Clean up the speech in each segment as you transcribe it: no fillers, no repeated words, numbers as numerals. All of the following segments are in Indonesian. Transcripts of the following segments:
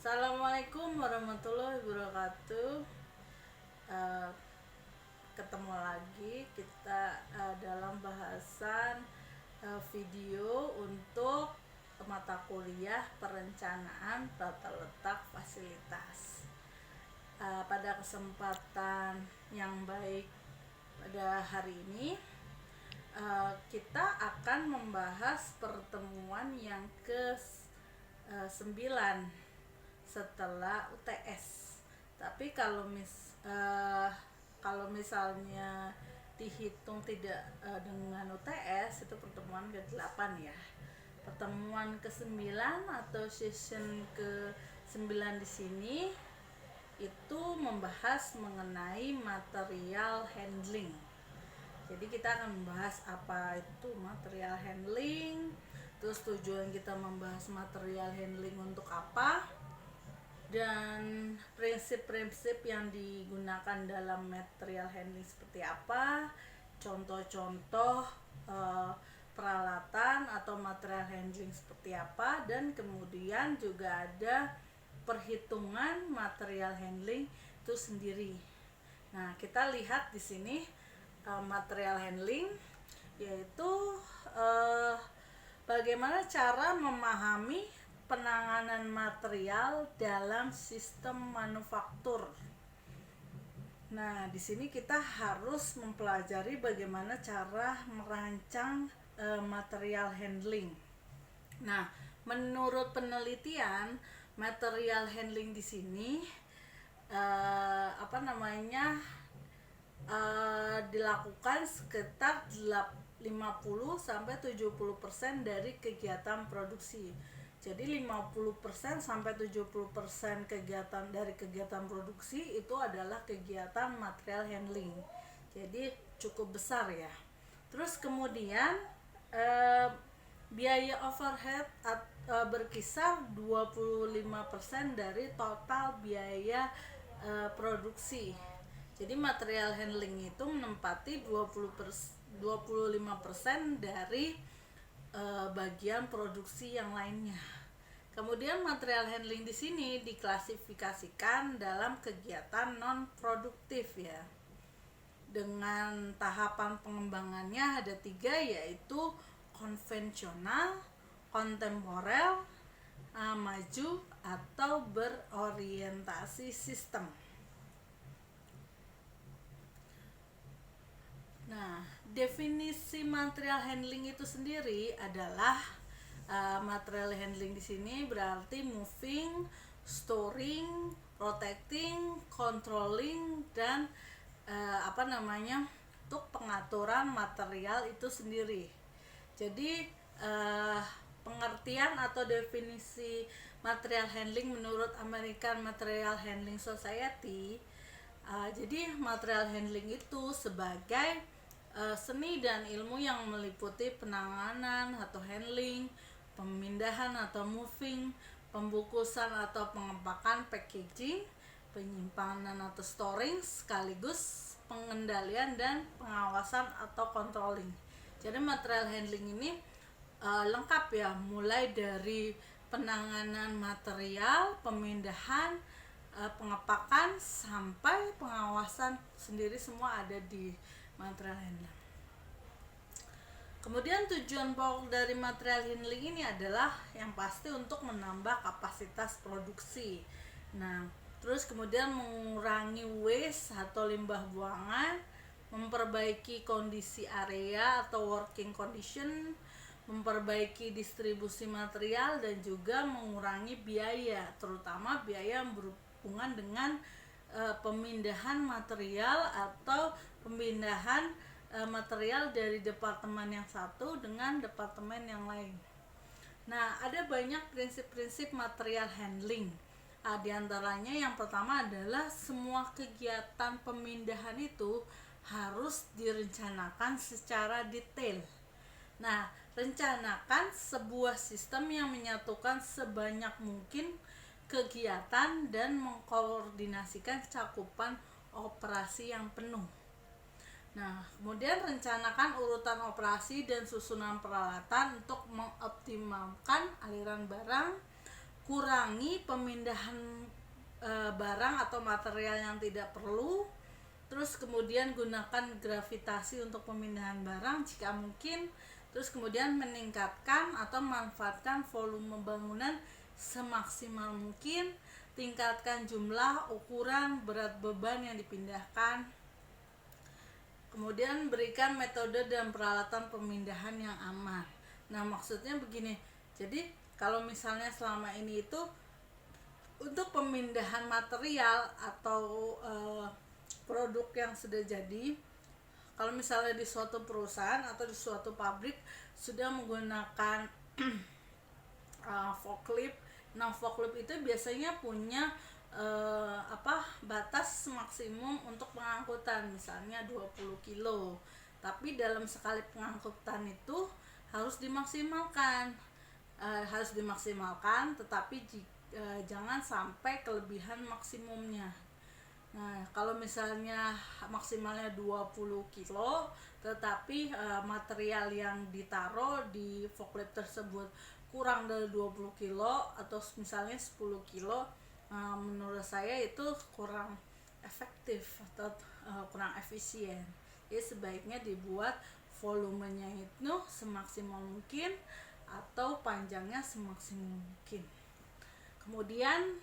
Assalamualaikum warahmatullahi wabarakatuh. Eh, Ketemu lagi kita dalam bahasan video untuk mata kuliah perencanaan tata letak fasilitas. Pada kesempatan yang baik pada hari ini kita akan membahas pertemuan yang ke-9 setelah UTS. Tapi kalau misalnya dihitung tidak dengan UTS, itu pertemuan ke-8 ya. Pertemuan ke-9 atau session ke-9 di sini itu membahas mengenai material handling. Jadi kita akan membahas apa itu material handling, terus tujuan kita membahas material handling untuk apa, dan prinsip-prinsip yang digunakan dalam material handling seperti apa, contoh-contoh peralatan atau material handling seperti apa, dan kemudian juga ada perhitungan material handling itu sendiri. Nah, kita lihat di sini material handling yaitu bagaimana cara memahami penanganan material dalam sistem manufaktur. Nah, di sini kita harus mempelajari bagaimana cara merancang material handling. Nah, menurut penelitian, material handling di sini dilakukan sekitar 50-70% dari kegiatan produksi. Jadi 50% sampai 70% kegiatan produksi itu adalah kegiatan material handling. Jadi cukup besar ya. Terus kemudian biaya overhead berkisar 25% dari total biaya produksi. Jadi material handling itu menempati 25% dari bagian produksi yang lainnya. Kemudian material handling di sini diklasifikasikan dalam kegiatan non produktif ya. Dengan tahapan pengembangannya ada 3, yaitu konvensional, kontemporer, maju atau berorientasi sistem. Nah, definisi material handling itu sendiri adalah material handling di sini berarti moving, storing, protecting, controlling, dan untuk pengaturan material itu sendiri. Jadi pengertian atau definisi material handling menurut American Material Handling Society, jadi material handling itu sebagai seni dan ilmu yang meliputi penanganan atau handling, pemindahan atau moving, pembungkusan atau pengepakan packaging, penyimpanan atau storing, sekaligus pengendalian dan pengawasan atau controlling. Jadi material handling ini lengkap ya, mulai dari penanganan material, pemindahan, pengepakan sampai pengawasan sendiri, semua ada di material handling. Kemudian tujuan pokok dari material handling ini adalah yang pasti untuk menambah kapasitas produksi. Nah, terus kemudian mengurangi waste atau limbah buangan, memperbaiki kondisi area atau working condition, memperbaiki distribusi material, dan juga mengurangi biaya, terutama biaya yang berhubungan dengan pemindahan material atau pemindahan material dari departemen yang satu dengan departemen yang lain. Nah, ada banyak prinsip-prinsip material handling. Di antaranya yang pertama adalah semua kegiatan pemindahan itu harus direncanakan secara detail. Nah, rencanakan sebuah sistem yang menyatukan sebanyak mungkin kegiatan dan mengkoordinasikan cakupan operasi yang penuh. Nah, kemudian rencanakan urutan operasi dan susunan peralatan untuk mengoptimalkan aliran barang, kurangi pemindahan barang atau material yang tidak perlu. Terus kemudian gunakan gravitasi untuk pemindahan barang jika mungkin. Terus kemudian meningkatkan atau manfaatkan volume bangunan semaksimal mungkin. Tingkatkan jumlah, ukuran, berat beban yang dipindahkan. Kemudian berikan metode dan peralatan pemindahan yang aman. Nah, maksudnya begini. Jadi kalau misalnya selama ini itu untuk pemindahan material atau produk yang sudah jadi, kalau misalnya di suatu perusahaan atau di suatu pabrik sudah menggunakan forklift. Nah, forklift itu biasanya punya batas maksimum untuk pengangkutan, misalnya 20 kilo. Tapi dalam sekali pengangkutan itu harus dimaksimalkan. Tetapi jangan sampai kelebihan maksimumnya. Nah, kalau misalnya maksimalnya 20 kilo, tetapi material yang ditaruh di forklift tersebut kurang dari 20 kilo atau misalnya 10 kilo, menurut saya itu kurang efektif atau kurang efisien. Jadi sebaiknya dibuat volumenya itu semaksimal mungkin atau panjangnya semaksimal mungkin. Kemudian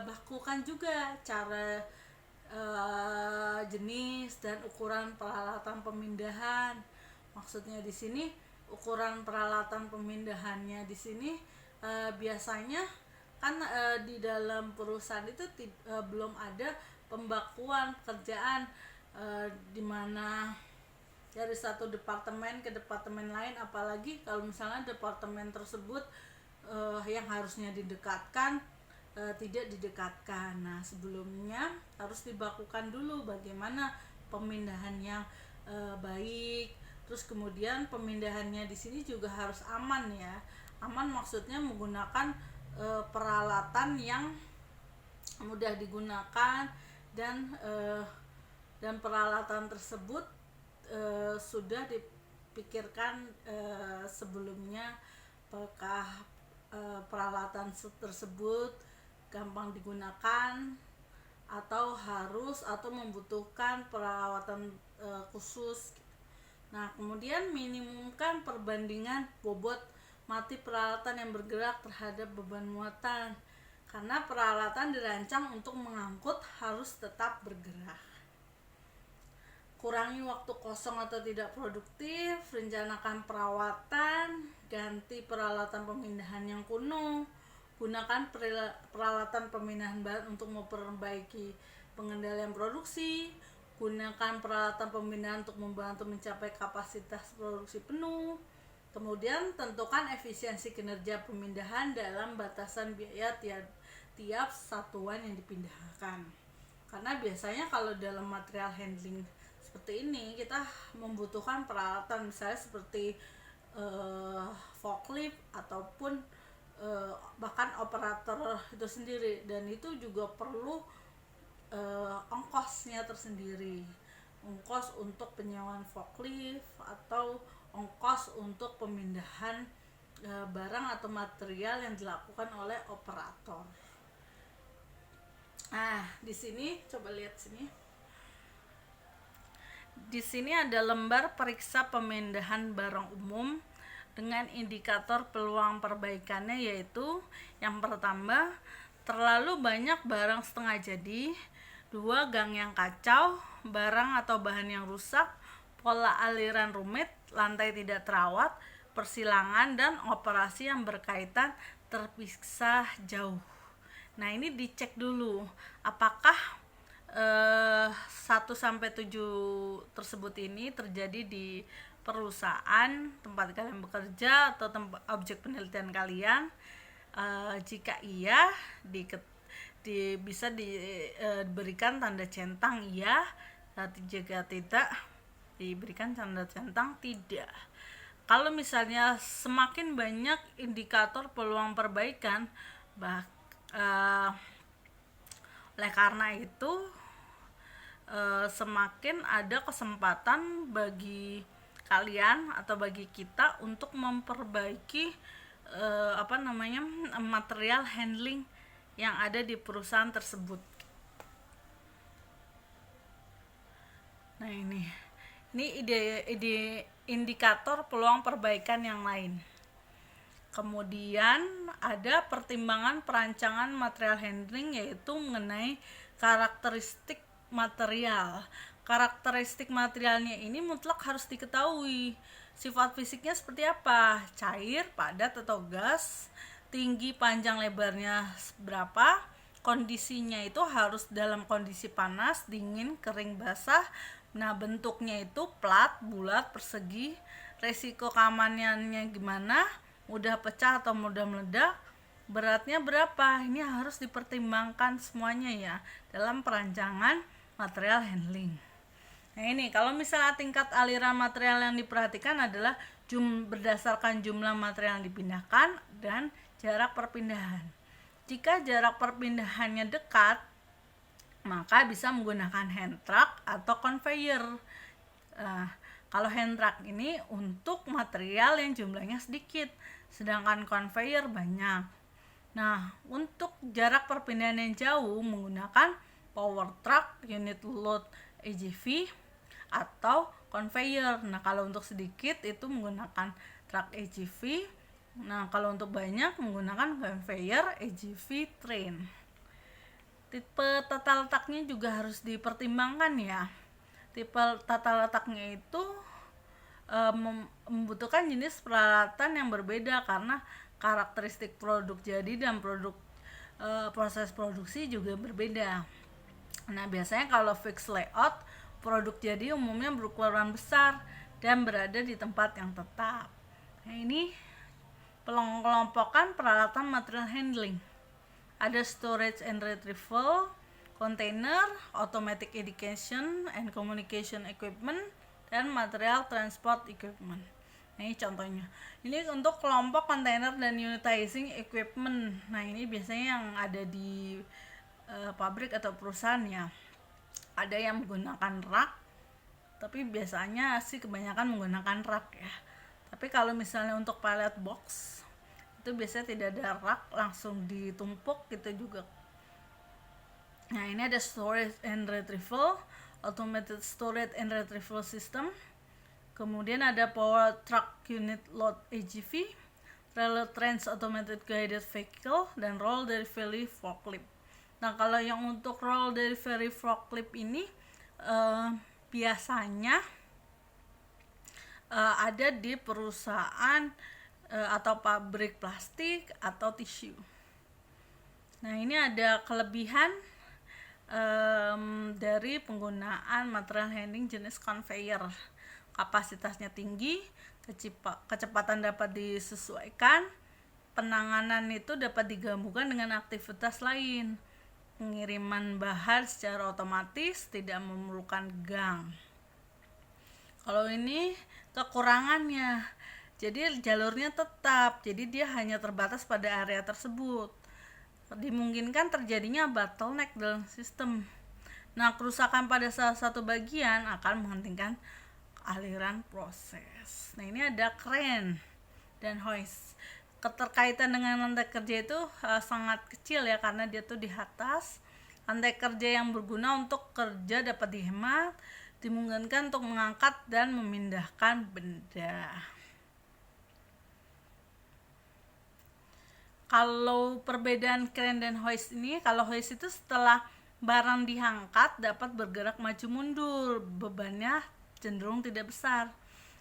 bakukan juga cara jenis dan ukuran peralatan pemindahan. Maksudnya di sini ukuran peralatan pemindahannya di sini biasanya kan di dalam perusahaan itu belum ada pembakuan pekerjaan di mana dari satu departemen ke departemen lain, apalagi kalau misalnya departemen tersebut yang harusnya didekatkan tidak didekatkan. Nah, sebelumnya harus dibakukan dulu bagaimana pemindahan yang baik. Terus kemudian pemindahannya di sini juga harus aman ya. Aman maksudnya menggunakan peralatan yang mudah digunakan dan peralatan tersebut sudah dipikirkan sebelumnya, apakah peralatan tersebut gampang digunakan atau membutuhkan perawatan khusus. Nah, kemudian minimumkan perbandingan bobot mati peralatan yang bergerak terhadap beban muatan, karena peralatan dirancang untuk mengangkut harus tetap bergerak. Kurangi waktu kosong atau tidak produktif, rencanakan perawatan, ganti peralatan pemindahan yang kuno, gunakan peralatan pemindahan baru untuk memperbaiki pengendalian produksi, gunakan peralatan pemindahan untuk membantu mencapai kapasitas produksi penuh. Kemudian tentukan efisiensi kinerja pemindahan dalam batasan biaya tiap satuan yang dipindahkan. Karena biasanya kalau dalam material handling seperti ini kita membutuhkan peralatan misalnya seperti forklift ataupun bahkan operator itu sendiri, dan itu juga perlu ongkosnya tersendiri, ongkos untuk penyewaan forklift atau ongkos untuk pemindahan barang atau material yang dilakukan oleh operator. Nah, di sini coba lihat sini. Di sini ada lembar periksa pemindahan barang umum dengan indikator peluang perbaikannya, yaitu yang pertama, terlalu banyak barang setengah jadi, 2, gang yang kacau, barang atau bahan yang rusak, pola aliran rumit, lantai tidak terawat, persilangan, dan operasi yang berkaitan terpisah jauh. Nah, ini dicek dulu apakah 1-7 tersebut ini terjadi di perusahaan tempat kalian bekerja atau objek penelitian kalian. Jika iya, bisa diberikan tanda centang iya. Jika tidak, diberikan tanda centang tidak. Kalau misalnya semakin banyak indikator peluang perbaikan, oleh karena itu semakin ada kesempatan bagi kalian atau bagi kita untuk memperbaiki material handling yang ada di perusahaan tersebut. Nah, ini ide indikator peluang perbaikan yang lain. Kemudian ada pertimbangan perancangan material handling, yaitu mengenai karakteristik material. Karakteristik materialnya ini mutlak harus diketahui. Sifat fisiknya seperti apa? Cair, padat atau gas? Tinggi, panjang, lebarnya berapa? Kondisinya itu harus dalam kondisi panas, dingin, kering, basah. Nah, bentuknya itu plat, bulat, persegi. Resiko keamanannya gimana? Mudah pecah atau mudah meledak? Beratnya berapa? Ini harus dipertimbangkan semuanya ya dalam perancangan material handling. Nah, ini kalau misalnya tingkat aliran material yang diperhatikan adalah berdasarkan jumlah material yang dipindahkan dan jarak perpindahan. Jika jarak perpindahannya dekat, maka bisa menggunakan hand truck atau conveyor. Kalau hand truck ini untuk material yang jumlahnya sedikit, sedangkan conveyor banyak. Nah, untuk jarak perpindahan yang jauh menggunakan power truck, unit load AGV, atau conveyor. Nah, kalau untuk sedikit itu menggunakan truck AGV. Nah, kalau untuk banyak menggunakan conveyor AGV train. Tipe tata letaknya juga harus dipertimbangkan ya. Tipe tata letaknya itu membutuhkan jenis peralatan yang berbeda karena karakteristik produk jadi dan proses produksi juga berbeda. Nah, biasanya kalau fixed layout, produk jadi umumnya berukuran besar dan berada di tempat yang tetap. Nah, ini pengelompokan peralatan material handling. Ada storage and retrieval, container, automatic education and communication equipment, dan material transport equipment. Nah, ini contohnya. Ini untuk kelompok container dan unitizing equipment. Nah, ini biasanya yang ada di pabrik atau perusahaan ya. Ada yang menggunakan rak, tapi biasanya sih kebanyakan menggunakan rak ya. Tapi kalau misalnya untuk pallet box, itu biasanya tidak ada rak, langsung ditumpuk gitu juga. Nah, ini ada storage and retrieval, automated storage and retrieval system. Kemudian ada power truck unit load AGV, trailer trans automated guided vehicle, dan roll delivery forklift. Nah, kalau yang untuk roll delivery forklift ini biasanya ada di perusahaan atau pabrik plastik atau tisu. Nah, ini ada kelebihan dari penggunaan material handling jenis conveyor. Kapasitasnya tinggi, kecepatan dapat disesuaikan, penanganan itu dapat digabungkan dengan aktivitas lain, pengiriman bahan secara otomatis, tidak memerlukan gang. Kalau ini kekurangannya, jadi jalurnya tetap, jadi dia hanya terbatas pada area tersebut. Dimungkinkan terjadinya bottleneck dalam sistem. Nah, kerusakan pada salah satu bagian akan menghentikan aliran proses. Nah, ini ada crane dan hoist. Keterkaitan dengan lantai kerja itu sangat kecil ya, karena dia tuh di atas. Lantai kerja yang berguna untuk kerja dapat dihemat, dimungkinkan untuk mengangkat dan memindahkan benda. Kalau perbedaan crane dan hoist ini, kalau hoist itu setelah barang diangkat dapat bergerak maju mundur, bebannya cenderung tidak besar.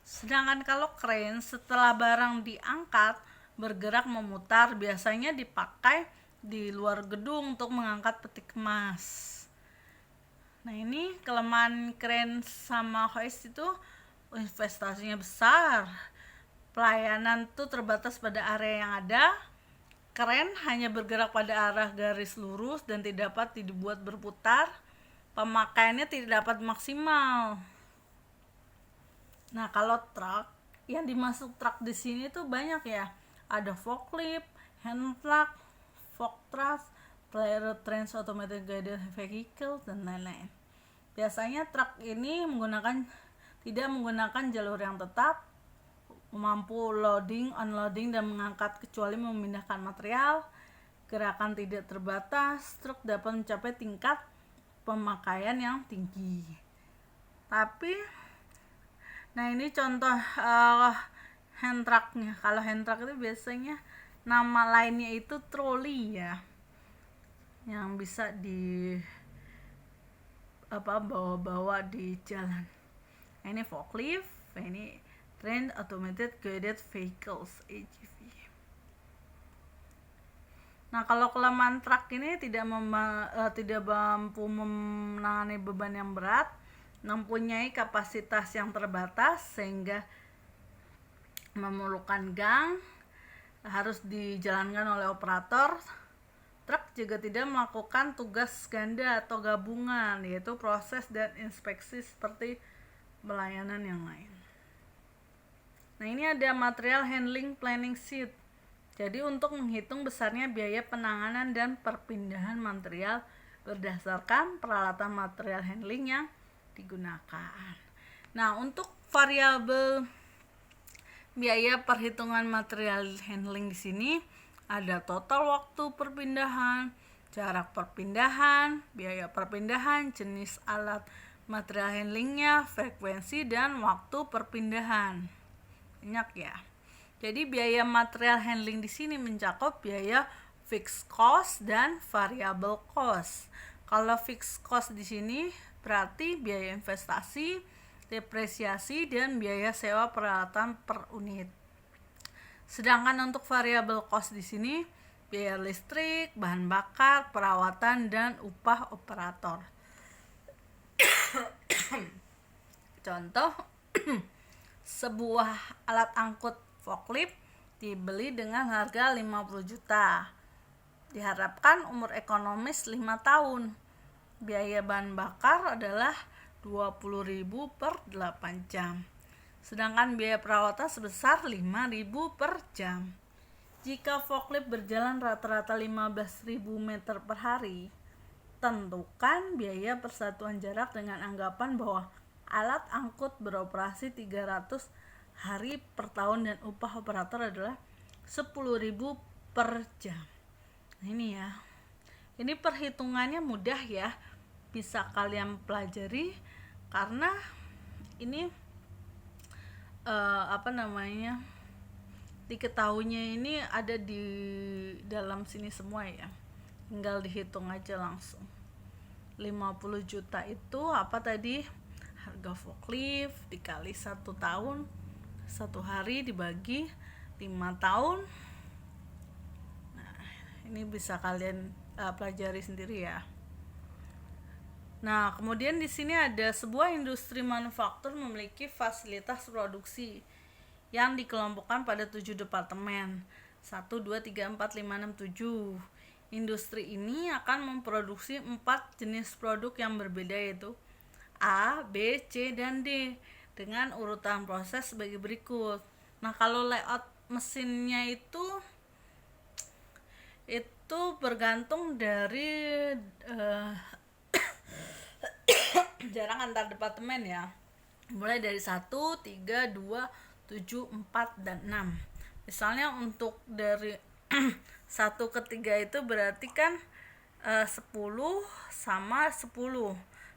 Sedangkan kalau crane setelah barang diangkat bergerak memutar, biasanya dipakai di luar gedung untuk mengangkat peti kemas. Nah, ini kelemahan crane sama hoist itu investasinya besar. Pelayanan tuh terbatas pada area yang ada. Crane hanya bergerak pada arah garis lurus dan tidak dapat dibuat berputar. Pemakaiannya tidak dapat maksimal. Nah, kalau truk, yang dimasuk truk di sini tuh banyak ya. Ada forklift, hand truck, fork truck, trailer trans automated guided vehicle, dan lain-lain. Biasanya truk ini tidak menggunakan jalur yang tetap, mampu loading, unloading, dan mengangkat kecuali memindahkan material. Gerakan tidak terbatas, truk dapat mencapai tingkat pemakaian yang tinggi. Tapi, nah ini contoh hand trucknya. Kalau hand truck itu biasanya nama lainnya itu troli ya, yang bisa di bawa-bawa di jalan. Ini forklift, ini Trained Automated Guided Vehicles AGV. Nah, kalau kelemahan truk ini tidak mampu menangani beban yang berat, mempunyai kapasitas yang terbatas sehingga memerlukan gang, harus dijalankan oleh operator. Truk juga tidak melakukan tugas ganda atau gabungan, yaitu proses dan inspeksi seperti pelayanan yang lain. Nah, ini ada material handling planning sheet. Jadi untuk menghitung besarnya biaya penanganan dan perpindahan material berdasarkan peralatan material handling yang digunakan. Nah, untuk variabel biaya perhitungan material handling di sini ada total waktu perpindahan, jarak perpindahan, biaya perpindahan, jenis alat material handlingnya, frekuensi, dan waktu perpindahan. Banyak ya. Jadi biaya material handling di sini mencakup biaya fixed cost dan variable cost. Kalau fixed cost di sini berarti biaya investasi, depresiasi, dan biaya sewa peralatan per unit. Sedangkan untuk variable cost di sini biaya listrik, bahan bakar, perawatan, dan upah operator. Contoh, sebuah alat angkut forklift dibeli dengan harga 50 juta. Diharapkan umur ekonomis 5 tahun. Biaya bahan bakar adalah 20.000 per 8 jam. Sedangkan biaya perawatan sebesar 5.000 per jam. Jika forklift berjalan rata-rata 15.000 meter per hari, tentukan biaya persatuan jarak dengan anggapan bahwa alat angkut beroperasi 300 hari per tahun dan upah operator adalah 10.000 per jam. Nah, ini ya. Ini perhitungannya mudah ya. Bisa kalian pelajari karena ini diketahuinya ini ada di dalam sini semua ya. Tinggal dihitung aja langsung. 50 juta itu apa tadi? Harga forklift dikali 1 tahun, 1 hari dibagi 5 tahun. Nah, ini bisa kalian pelajari sendiri ya. Nah, kemudian di sini ada sebuah industri manufaktur memiliki fasilitas produksi yang dikelompokkan pada 7 departemen. 1, 2, 3, 4, 5, 6, 7. Industri ini akan memproduksi 4 jenis produk yang berbeda, yaitu A, B, C, dan D dengan urutan proses sebagai berikut. Nah, kalau layout mesinnya itu bergantung dari jarak antar departemen ya. Mulai dari 1, 3, 2, 7, 4, dan 6. Misalnya untuk dari 1 ke 3 itu berarti kan 10 sama 10.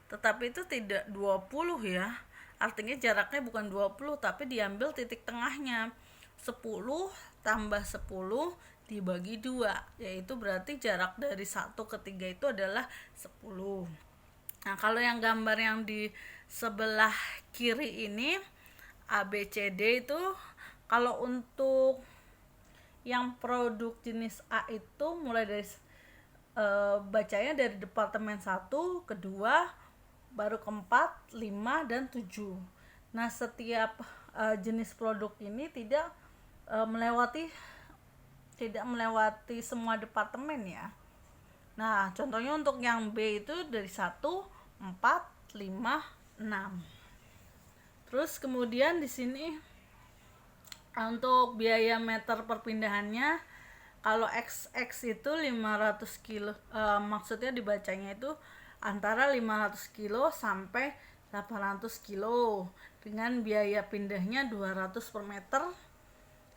Tetapi itu tidak 20 ya. Artinya jaraknya bukan 20 tapi diambil titik tengahnya. 10 tambah 10 dibagi 2, yaitu berarti jarak dari 1 ke 3 itu adalah 10. Nah, kalau yang gambar yang di sebelah kiri ini A, B, C, D itu kalau untuk yang produk jenis A itu mulai dari bacanya dari departemen 1, kedua, baru keempat, 5, dan 7. Nah, setiap jenis produk ini tidak melewati semua departemen ya. Nah, contohnya untuk yang B itu dari 1, 4, 5, 6. Terus kemudian di sini untuk biaya meter perpindahannya, kalau XX itu 500 kilo, maksudnya dibacanya itu antara 500 kilo sampai 800 kilo dengan biaya pindahnya 200 per meter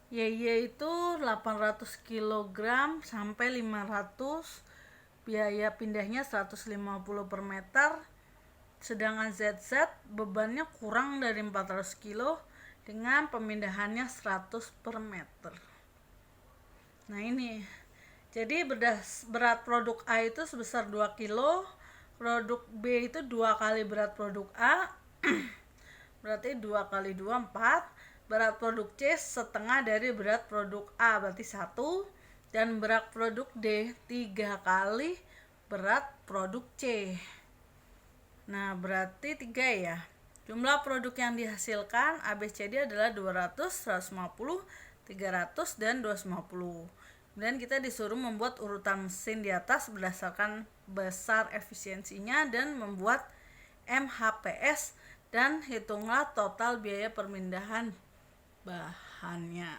YY itu 800 kg sampai 500, biaya pindahnya 150 per meter. Sedangkan ZZ bebannya kurang dari 400 kg dengan pemindahannya 100 per meter. Nah ini, jadi berat produk A itu sebesar 2 kg, produk B itu 2 kali berat produk A, berarti 2 kali 2 4. Berat produk C setengah dari berat produk A, berarti 1. Dan berat produk D 3 kali berat produk C. Nah berarti 3 ya. Jumlah produk yang dihasilkan ABCD adalah 200, 150, 300, dan 250. Kemudian kita disuruh membuat urutan mesin di atas berdasarkan besar efisiensinya dan membuat MHPS, dan hitunglah total biaya pemindahan bahannya.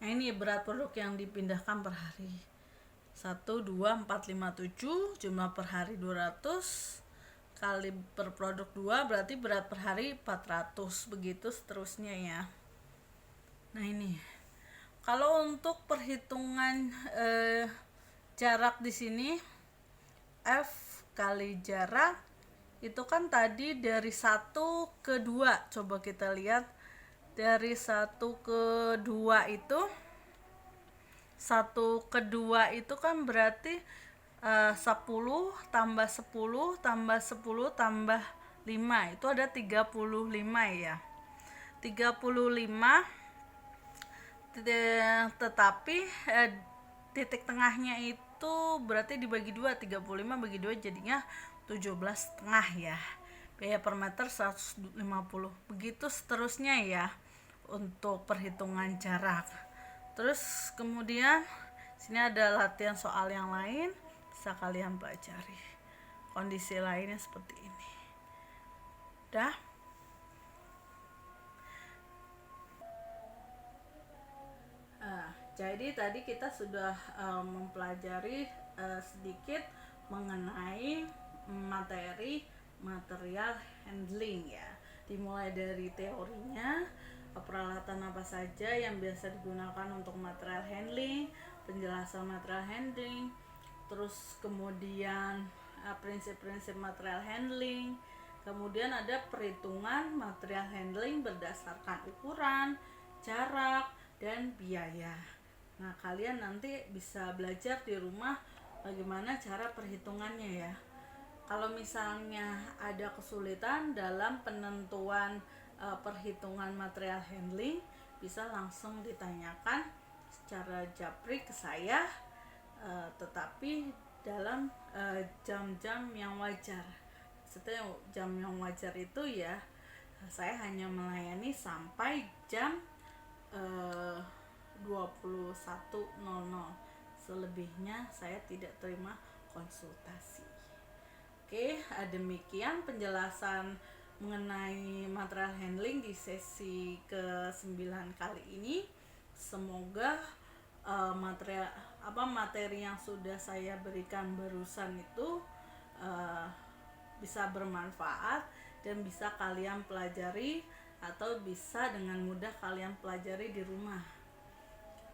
Nah ini berat produk yang dipindahkan per hari. 1, 2, 4, 5, 7, jumlah per hari 200 kali per produk 2 berarti berat per hari 400, begitu seterusnya ya. Nah ini kalau untuk perhitungan jarak di sini, F kali jarak itu kan tadi dari 1 ke 2. Coba kita lihat dari 1 ke 2 itu, 1 ke 2 itu kan berarti 10 tambah 10 tambah 10 tambah 5 itu ada 35 ya. 35, tetapi titik tengahnya itu berarti dibagi 2, 35 bagi 2 jadinya 17,5 ya. Biaya per meter 150. Begitu seterusnya ya untuk perhitungan jarak. Terus kemudian sini ada latihan soal yang lain, bisa kalian pelajari. Kondisi lainnya seperti ini. Dah. Jadi tadi kita sudah mempelajari sedikit mengenai materi material handling ya. Dimulai dari teorinya, peralatan apa saja yang biasa digunakan untuk material handling, penjelasan material handling, terus kemudian prinsip-prinsip material handling, kemudian ada perhitungan material handling berdasarkan ukuran, jarak, dan biaya. Nah kalian nanti bisa belajar di rumah bagaimana cara perhitungannya ya. Kalau misalnya ada kesulitan dalam penentuan perhitungan material handling, bisa langsung ditanyakan secara japri ke saya, tetapi dalam jam-jam yang wajar. Setelah jam yang wajar itu ya, saya hanya melayani sampai jam 21.00. Selebihnya saya tidak terima konsultasi. Oke, demikian penjelasan mengenai material handling di sesi ke-9 kali ini. Semoga materi yang sudah saya berikan barusan itu bisa bermanfaat dan bisa kalian pelajari atau bisa dengan mudah kalian pelajari di rumah.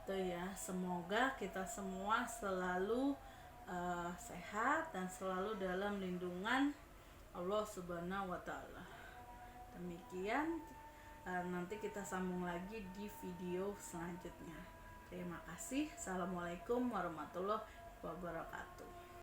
Itu ya, semoga kita semua selalu sehat dan selalu dalam lindungan Allah Subhanahu wa Ta'ala. Demikian, nanti kita sambung lagi di video selanjutnya. Terima kasih. Assalamualaikum warahmatullahi wabarakatuh.